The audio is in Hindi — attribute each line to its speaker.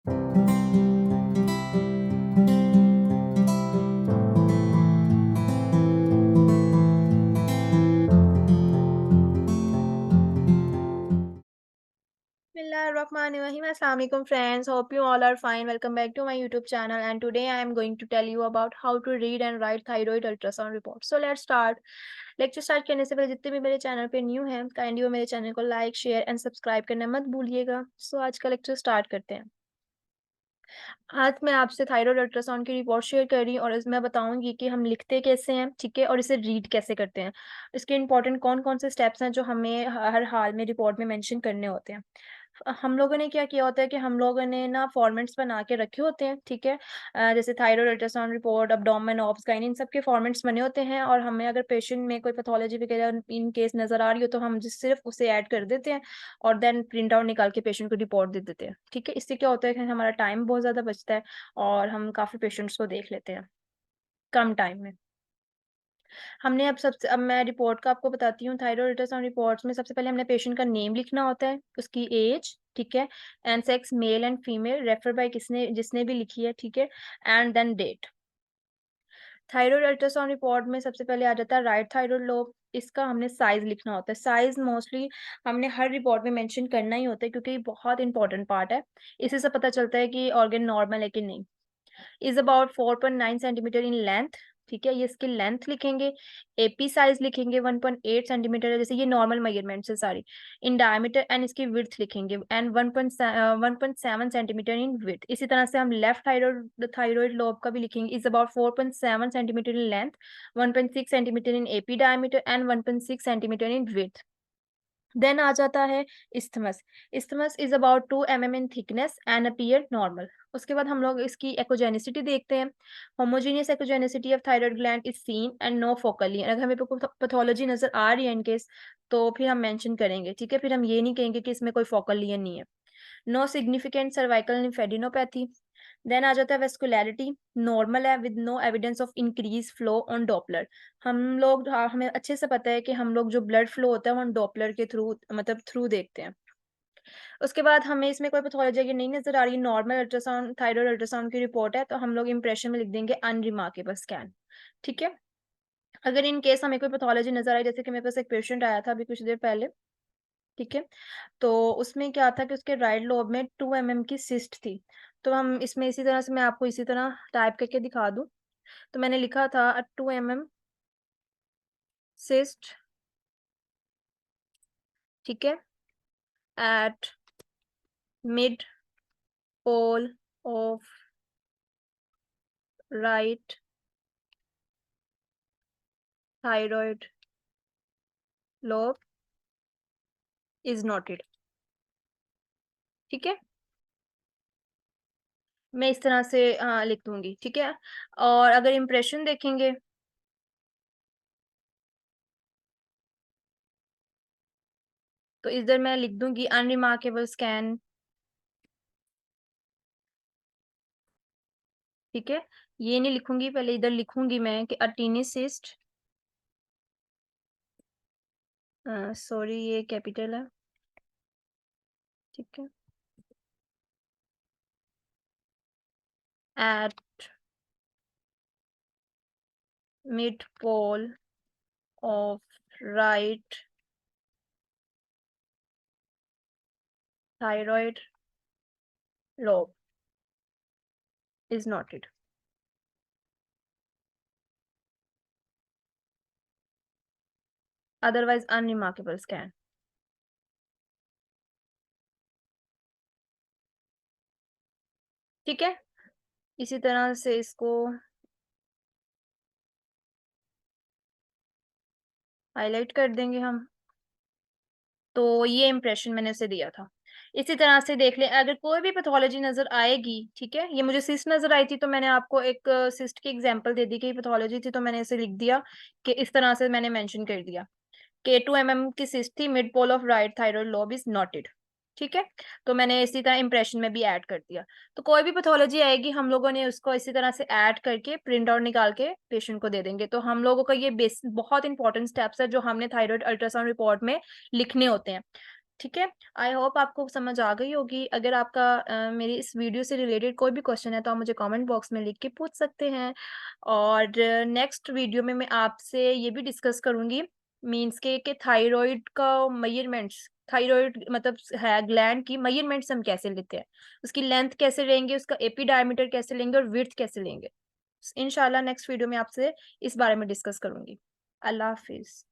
Speaker 1: Bismillahirrahmanirrahim. Assalamualaikum friends. Hope you all are fine. Welcome back to my YouTube channel. And today I am going to tell you about how to read and write thyroid ultrasound report. So let's start. Lecture start करने से पहले जितने भी मेरे चैनल पे न्यू हैं काइंडली वो मेरे चैनल को लाइक शेयर एंड सब्सक्राइब करना मत भूलिएगा। सो आज का लेक्चर स्टार्ट करते हैं। आज मैं आपसे थायराइड अल्ट्रासाउंड की रिपोर्ट शेयर कर रही हूँ और इसमें बताऊंगी कि हम लिखते कैसे हैं, ठीक है, और इसे रीड कैसे करते हैं। इसके इंपॉर्टेंट कौन कौन से स्टेप्स हैं जो हमें हर हाल में रिपोर्ट में मेंशन करने होते हैं। हम लोगों ने क्या किया होता है कि हम लोगों ने ना फॉर्मेट्स बना के रखे होते हैं, ठीक है। जैसे thyroid ultrasound report, abdomen, obs, gyn, इन सब के फॉर्मेट्स बने होते हैं और हमें अगर पेशेंट में कोई पैथोलॉजी वगैरह इन केस नजर आ रही हो तो हम जिस सिर्फ उसे ऐड कर देते हैं और देन प्रिंट आउट निकाल के पेशेंट को रिपोर्ट दे देते हैं, ठीक है। इससे क्या होता है कि हमारा टाइम बहुत ज्यादा बचता है और हम काफी पेशेंट्स को देख लेते हैं कम टाइम में। हमने अब मैं रिपोर्ट का आपको बताती हूँ। थायराइड अल्ट्रासाउंड रिपोर्ट्स में सबसे पहले हमने पेशेंट का नेम लिखना होता है, उसकी एज, ठीक है, and sex male and female, refer by किसने जिसने भी लिखी है, ठीक है, and then date. Thyroid ultrasound report में सबसे पहले आ जाता है राइट थायराइड लोब। इसका हमने साइज लिखना होता है। साइज मोस्टली हमने हर रिपोर्ट में मेंशन करना ही होता है क्योंकि ये बहुत इंपॉर्टेंट पार्ट है। इसी से पता चलता है कि ऑर्गन नॉर्मल है कि नहीं। Is about 4.9 centimetre in length, ठीक है, ये इसकी लेंथ लिखेंगे। एपी साइज लिखेंगे 1.8 सेंटीमीटर है, जैसे ये नॉर्मल मेजरमेंट है सारी। इन डायमीटर एंड इसकी विड्थ लिखेंगे एंड 1.7 सेंटीमीटर इन विड्थ। इसी तरह से हम लेफ्ट थायराइड थायराइड लोब का भी लिखेंगे। Is about 4.7 centimetre in length, 1.6 centimetre in AP diameter and 1.6 centimetre in width. Then आ जाता है isthmus. Isthmus is about 2 mm in thickness and appear normal. उसके बाद हम लोग इसकी एकोजेनिसिटी देखते हैं। Homogeneous echogenicity of thyroid gland is seen and no focally. अगर हमें पैथोलॉजी नजर आ रही है इनकेस तो फिर हम मेंशन करेंगे, ठीक है। फिर हम ये नहीं कहेंगे कि इसमें कोई फोकल लीजन नहीं है। No significant cervical lymphadenopathy. Then आ जाता है वेस्कुलैरिटी, नॉर्मल है with no evidence of increase flow on Doppler. हम लोग हमें अच्छे से पता है कि हम लोग जो ब्लड फ्लो होता है वो हम डॉपलर के थ्रू मतलब थ्रू देखते हैं। उसके बाद हमें इसमें कोई पैथोलॉजी अगर नहीं नजर आ रही, नॉर्मल अल्ट्रासाउंड थायराइड अल्ट्रासाउंड की रिपोर्ट है, तो हम लोग इंप्रेशन में लिख देंगे अनरिमार्केबल स्कैन, ठीक है। अगर इन केस हमें कोई पैथोलॉजी नजर आई, जैसे कि मेरे पास एक पेशेंट आया था अभी कुछ देर पहले, ठीक है, तो उसमें क्या था कि उसके राइट लोब में 2 mm की सिस्ट थी। तो हम इसमें इसी तरह से मैं आपको इसी तरह टाइप करके दिखा दूं। तो मैंने लिखा था 2 mm सिस्ट, ठीक है, at mid pole of right thyroid lobe is noted, ठीक है। मैं इस तरह से लिख दूंगी, ठीक है। और अगर इंप्रेशन देखेंगे तो इधर मैं लिख दूंगी अनरिमार्केबल स्कैन, ठीक है। ये नहीं लिखूंगी, पहले इधर लिखूंगी मैं कि अटीनिसिस्ट, सॉरी ये कैपिटल है, ठीक है, at mid pole of right thyroid lobe is noted. Otherwise unremarkable scan, ठीक है। इसी तरह से इसको हाईलाइट कर देंगे हम। तो ये इंप्रेशन मैंने उसे दिया था। इसी तरह से देख ले, अगर कोई भी पैथोलॉजी नजर आएगी, ठीक है, ये मुझे सिस्ट नजर आई थी तो मैंने आपको एक सिस्ट की एग्जांपल दे दी कि पैथोलॉजी थी, तो मैंने इसे लिख दिया कि इस तरह से मैंने मेंशन कर दिया कि 2 mm की सिस्ट थी, mid pole of right thyroid lobe is noted, ठीक है। तो मैंने इसी तरह इंप्रेशन में भी ऐड कर दिया। तो कोई भी पैथोलॉजी आएगी हम लोगों ने उसको इसी तरह से ऐड करके प्रिंट आउट निकाल के पेशेंट को दे देंगे। तो हम लोगों का ये बेस बहुत इंपॉर्टेंट स्टेप्स है जो हमने थायराइड अल्ट्रासाउंड रिपोर्ट में लिखने होते हैं। ठीक है? आई होप आपको समझ आ गई होगी। अगर आपका मेरी इस वीडियो से रिलेटेड कोई भी क्वेश्चन है तो आप मुझे कमेंट बॉक्स में लिख के पूछ सकते हैं। और नेक्स्ट वीडियो में मैं आपसे ये भी डिस्कस करूँगी मीन्स के थायरॉइड का मेजरमेंट्स, थायरॉइड मतलब है ग्लैंड की मेजरमेंट्स हम कैसे लेते हैं? उसकी लेंथ कैसे लेंगे, उसका एपी डायमीटर कैसे लेंगे और विड्थ कैसे लेंगे? इंशाल्लाह नेक्स्ट वीडियो में आपसे इस बारे में डिस्कस करूँगी। अल्लाह हाफ़िज़।